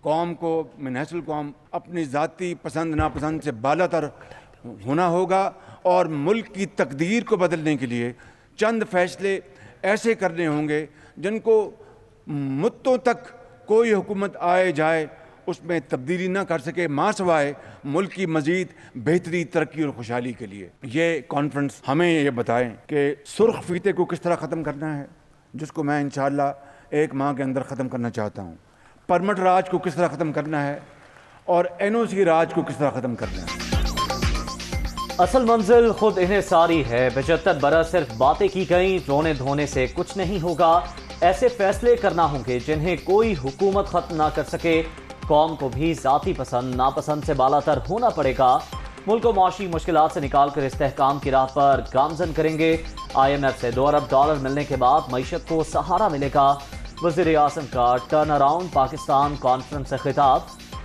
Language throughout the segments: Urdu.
قوم کو من حیث القوم اپنی ذاتی پسند ناپسند سے بالا تر ہونا ہوگا اور ملک کی تقدیر کو بدلنے کے لیے چند فیصلے ایسے کرنے ہوں گے جن کو مدتوں تک کوئی حکومت آئے جائے اس میں تبدیلی نہ کر سکے ماں سوائے ملک کی مزید بہتری ترقی اور خوشحالی کے لیے۔ یہ کانفرنس ہمیں یہ بتائیں کہ سرخ فیتے کو کس طرح ختم کرنا ہے، جس کو میں انشاءاللہ 1 ماہ کے اندر ختم کرنا چاہتا ہوں، پرمٹ راج کو کس طرح ختم کرنا ہے اور NOC راج کو کس طرح ختم کرنا ہے۔ اصل منزل خود انحصاری ہے، 75 برس صرف باتیں کی گئیں، رونے دھونے سے کچھ نہیں ہوگا۔ ایسے فیصلے کرنا ہوں گے جنہیں کوئی حکومت ختم نہ کر سکے، قوم کو بھی ذاتی پسند ناپسند سے بالا تر ہونا پڑے گا۔ ملک کو معاشی مشکلات سے نکال کر استحکام کی راہ پر گامزن کریں گے۔ IMF سے $2 ارب ملنے کے بعد معیشت کو سہارا ملے گا۔ وزیر اعظم کا ٹرن اراؤنڈ پاکستان کانفرنس سے خطاب،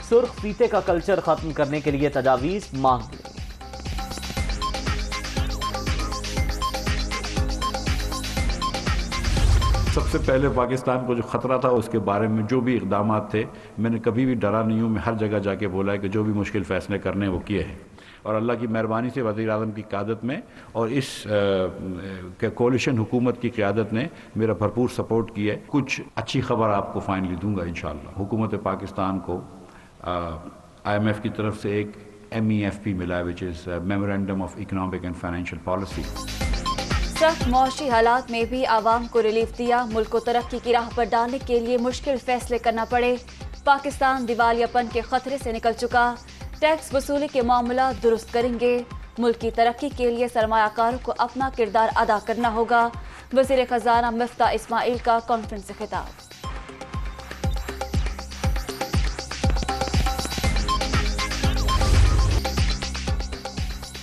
سرخ فیتے کا کلچر ختم کرنے کے لیے تجاویز مانگ لی۔ سب سے پہلے پاکستان کو جو خطرہ تھا اس کے بارے میں جو بھی اقدامات تھے، میں نے کبھی بھی ڈرا نہیں ہوں، میں ہر جگہ جا کے بولا ہے کہ جو بھی مشکل فیصلے کرنے وہ کیے ہیں، اور اللہ کی مہربانی سے وزیر اعظم کی قیادت میں اور اس کولیشن حکومت کی قیادت نے میرا بھرپور سپورٹ کیا ہے۔ کچھ اچھی خبر آپ کو فائنلی دوں گا انشاءاللہ۔ حکومت پاکستان کو IMF کی طرف سے ایک MEFP ملا ہے، which is Memorandum of Economic and Financial Policy۔ سخت معاشی حالات میں بھی عوام کو ریلیف دیا، ملک کو ترقی کی راہ پر ڈالنے کے لیے مشکل فیصلے کرنا پڑے، پاکستان دیوالیہ پن کے خطرے سے نکل چکا، ٹیکس وصولی کے معاملات درست کریں گے، ملک کی ترقی کے لیے سرمایہ کاروں کو اپنا کردار ادا کرنا ہوگا۔ وزیر خزانہ مفتاح اسماعیل کا کانفرنس سے خطاب۔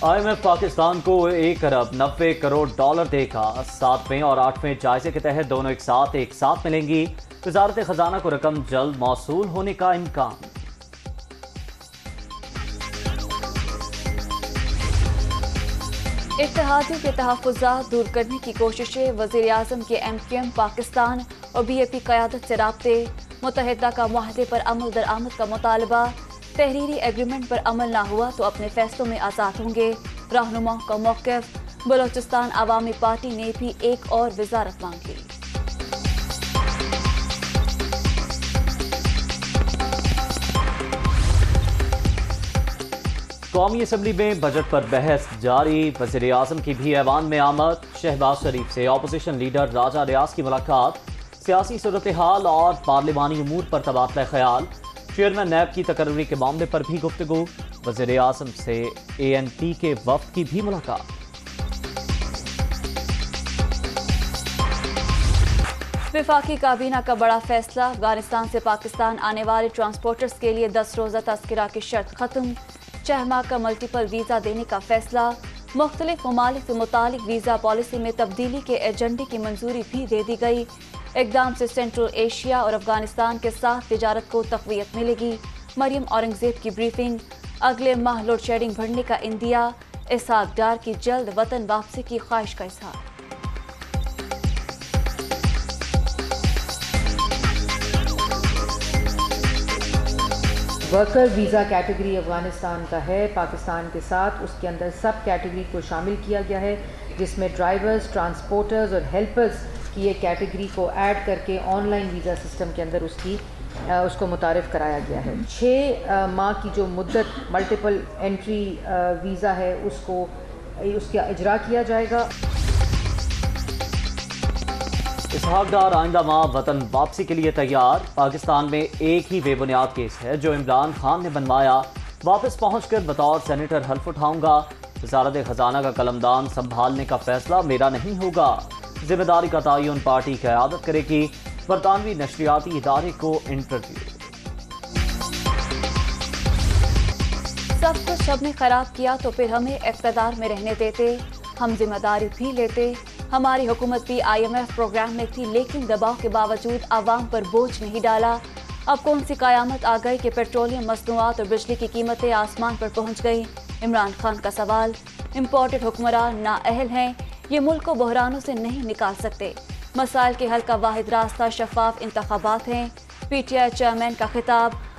IMF پاکستان کو $1 ارب 90 کروڑ دے گا۔ 7ویں اور 8ویں جائزے کے تحت دونوں ایک ساتھ ملیں گی۔ وزارت خزانہ کو رقم جلد موصول ہونے کا امکان۔ اتحادیوں کے تحفظات دور کرنے کی کوششیں، وزیر اعظم کے MQM پاکستان اور BAP قیادت سے رابطے، متحدہ کا معاہدے پر عمل درآمد کا مطالبہ، تحریری ایگریمنٹ پر عمل نہ ہوا تو اپنے فیصلوں میں آزاد ہوں گے، رہنماؤں کا موقف۔ بلوچستان عوامی پارٹی نے بھی ایک اور وزارت مانگ لی۔ قومی اسمبلی میں بجٹ پر بحث جاری، وزیر اعظم کی بھی ایوان میں آمد، شہباز شریف سے اپوزیشن لیڈر راجہ ریاض کی ملاقات، سیاسی صورتحال اور پارلیمانی امور پر تبادلہ خیال، چیئرمین نیب کی تقرری کے معاملے پر بھی گفتگو، وزیر اعظم سے ANP کے وفد کی بھی ملاقات۔ وفاقی کابینہ کا بڑا فیصلہ، افغانستان سے پاکستان آنے والے ٹرانسپورٹرز کے لیے 10 روزہ تذکرہ کی شرط ختم، 6 ماہ کا ملٹیپل ویزا دینے کا فیصلہ، مختلف ممالک سے متعلق ویزا پالیسی میں تبدیلی کے ایجنڈے کی منظوری بھی دے دی گئی۔ اقدام سے سینٹرل ایشیا اور افغانستان کے ساتھ تجارت کو تقویت ملے گی۔ مریم اورنگزیب کی بریفنگ، اگلے ماہ لوڈ شیڈنگ بڑھنے کا اندیا، اسحاق ڈار کی جلد وطن واپسی کی خواہش کا اظہار۔ ورکر ویزا کیٹیگری افغانستان کا ہے، پاکستان کے ساتھ اس کے اندر سب کیٹیگری کو شامل کیا گیا ہے، جس میں ڈرائیورز، ٹرانسپورٹرز اور ہیلپرز کی ایک کیٹیگری کو ایڈ کر کے آن لائن ویزا سسٹم کے اندر اس کو متعارف کرایا گیا ہے۔ 6 ماہ کی جو مدت ملٹیپل انٹری ویزا ہے اس کا اجرا کیا جائے گا۔ اسحاق ڈار آئندہ ماہ وطن واپسی کے لیے تیار، پاکستان میں ایک ہی بے بنیاد کیس ہے جو عمران خان نے بنوایا، واپس پہنچ کر بطور سینیٹر حلف اٹھاؤں گا، وزارت خزانہ کا قلمدان سنبھالنے کا فیصلہ میرا نہیں ہوگا، ذمہ داری کا تعین پارٹی قیادت کرے گی، برطانوی نشریاتی ادارے کو انٹرویو۔ سب کچھ ہم نے خراب کیا تو پھر ہمیں اقتدار میں رہنے دیتے، ہم ذمہ داری بھی لیتے، ہماری حکومت بھی IMF پروگرام میں تھی لیکن دباؤ کے باوجود عوام پر بوجھ نہیں ڈالا۔ اب کون سی قیامت آ گئی کہ پیٹرولیم مصنوعات اور بجلی کی قیمتیں آسمان پر پہنچ گئی؟ عمران خان کا سوال۔ امپورٹڈ حکمران نااہل ہیں، یہ ملک کو بحرانوں سے نہیں نکال سکتے، مسائل کے حل کا واحد راستہ شفاف انتخابات ہیں۔ PTI چیئرمین کا خطاب،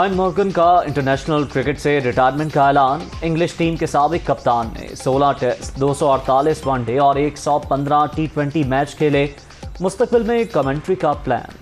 آئن مورگن کا انٹرنیشنل کرکٹ سے ریٹائرمنٹ کا اعلان. انگلش ٹیم کے سابق کپتان نے 16 ٹیسٹ، 248 ون ڈے اور 115 T20 میچ کھیلے. مستقبل میں کمنٹری کا پلان.